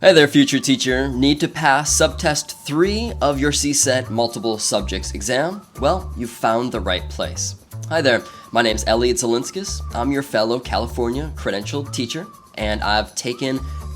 Hey there, future teacher. Need to pass Subtest 3 of your CSET multiple subjects exam? Well, you found the right place. Hi there, my name's Elliot Zelinskis. I'm your fellow California credentialed teacher, and I've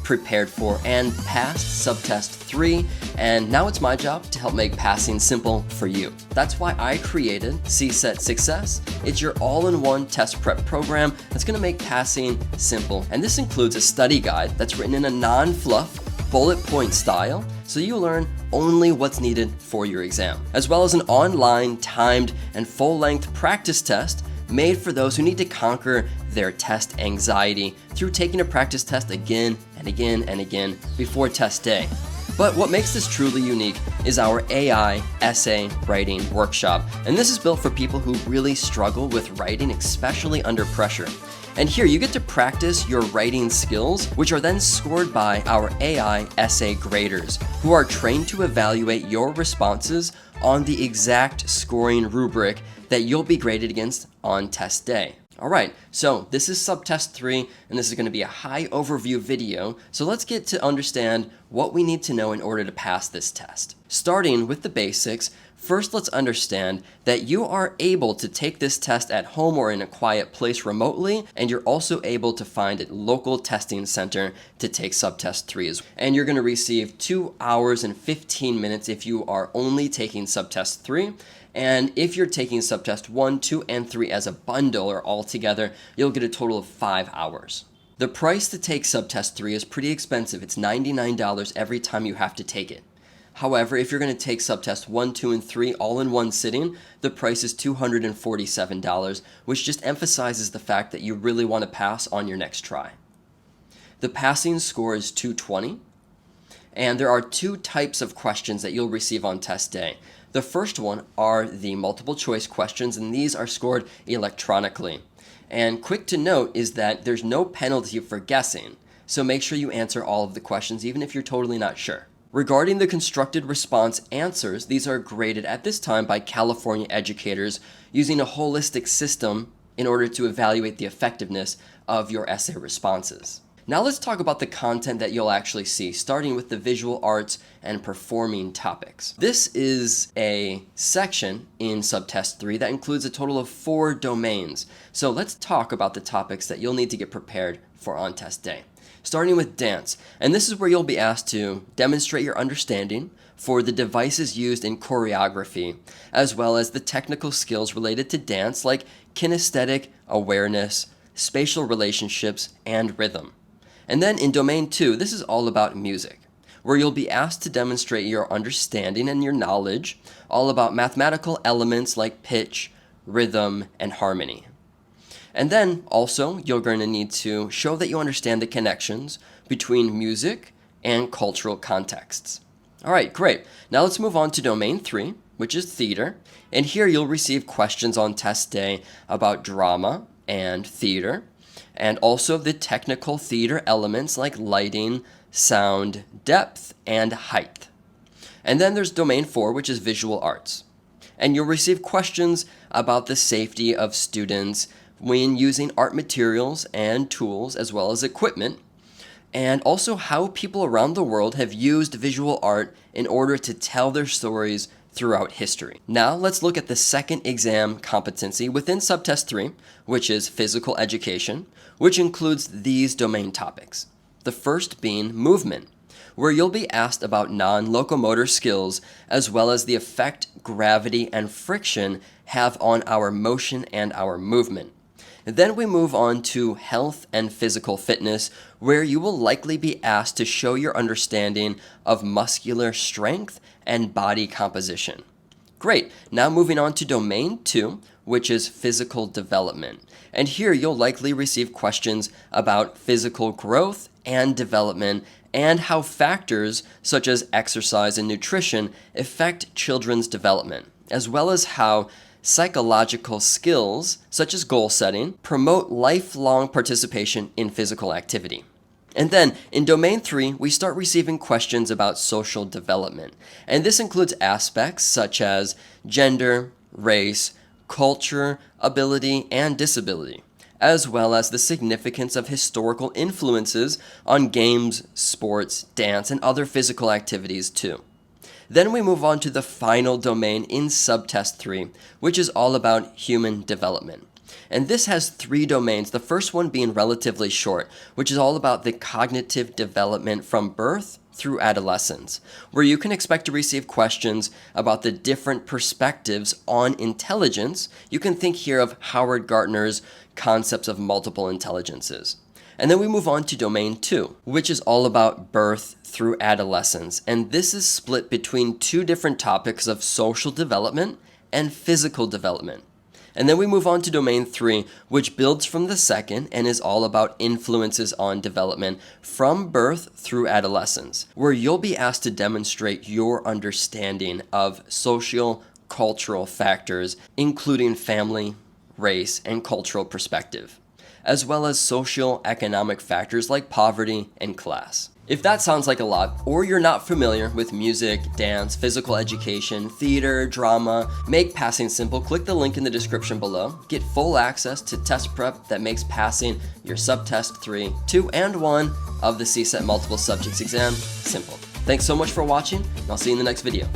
prepared for, and passed Subtest 3, and now it's my job to help make passing simple for you. That's why I created CSET Success. It's your all-in-one test prep program that's going to make passing simple, and this includes a study guide that's written in a non-fluff, bullet point style, so you learn only what's needed for your exam, as well as an online, timed, and full-length practice test made for those who need to conquer their test anxiety through taking a practice test again and again and again before test day. But what makes this truly unique is our AI essay writing workshop, and this is built for people who really struggle with writing, especially under pressure. And here you get to practice your writing skills, which are then scored by our AI essay graders, who are trained to evaluate your responses on the exact scoring rubric that you'll be graded against on test day. Alright, so this is Subtest 3, and this is going to be a high overview video, so let's get to understand what we need to know in order to pass this test. Starting with the basics, first let's understand that you are able to take this test at home or in a quiet place remotely, and you're also able to find a local testing center to take Subtest 3 as well. And you're going to receive 2 hours and 15 minutes if you are only taking Subtest 3. And if you're taking Subtest 1, 2, and 3 as a bundle or all together, you'll get a total of 5 hours. The price to take Subtest 3 is pretty expensive. It's $99 every time you have to take it. However, if you're going to take Subtest 1, 2, and 3 all in one sitting, the price is $247, which just emphasizes the fact that you really want to pass on your next try. The passing score is 220, and there are 2 types of questions that you'll receive on test day. The first one are the multiple choice questions, and these are scored electronically. And quick to note is that there's no penalty for guessing, so make sure you answer all of the questions even if you're totally not sure. Regarding the constructed response answers, these are graded at this time by California educators using a holistic system in order to evaluate the effectiveness of your essay responses. Now let's talk about the content that you'll actually see, starting with the visual arts and performing topics. This is a section in Subtest 3 that includes a total of 4 domains. So let's talk about the topics that you'll need to get prepared for on test day. Starting with dance, and this is where you'll be asked to demonstrate your understanding for the devices used in choreography, as well as the technical skills related to dance like kinesthetic awareness, spatial relationships, and rhythm. And then in Domain 2, this is all about music, where you'll be asked to demonstrate your understanding and your knowledge, all about mathematical elements like pitch, rhythm, and harmony. And then also, you're going to need to show that you understand the connections between music and cultural contexts. Alright, great. Now let's move on to Domain 3, which is theater. And here you'll receive questions on test day about drama and theater, and also the technical theater elements like lighting, sound, depth, and height. And then there's Domain 4, which is visual arts. And you'll receive questions about the safety of students when using art materials and tools as well as equipment, and also how people around the world have used visual art in order to tell their stories throughout history. Now let's look at the second exam competency within Subtest 3, which is physical education, which includes these domain topics. The first being movement, where you'll be asked about non-locomotor skills as well as the effect gravity and friction have on our motion and our movement. Then we move on to health and physical fitness, where you will likely be asked to show your understanding of muscular strength and body composition. Great, now moving on to Domain 2, which is physical development. And here you'll likely receive questions about physical growth and development and how factors such as exercise and nutrition affect children's development, as well as how psychological skills, such as goal setting, promote lifelong participation in physical activity. And then in Domain 3, we start receiving questions about social development. And this includes aspects such as gender, race, culture, ability, and disability, as well as the significance of historical influences on games, sports, dance, and other physical activities too. Then we move on to the final domain in Subtest 3, which is all about human development. And this has 3 domains, the first one being relatively short, which is all about the cognitive development from birth through adolescence, where you can expect to receive questions about the different perspectives on intelligence. You can think here of Howard Gardner's concepts of multiple intelligences. And then we move on to domain 2, which is all about birth through adolescence. And this is split between 2 different topics of social development and physical development. And then we move on to domain 3, which builds from the second and is all about influences on development from birth through adolescence, where you'll be asked to demonstrate your understanding of socio-cultural factors, including family, race, and cultural perspective, as well as socio-economic factors like poverty and class. If that sounds like a lot, or you're not familiar with music, dance, physical education, theater, drama, make passing simple, click the link in the description below. Get full access to test prep that makes passing your Subtest 3, 2, and 1 of the CSET multiple subjects exam simple. Thanks so much for watching, and I'll see you in the next video.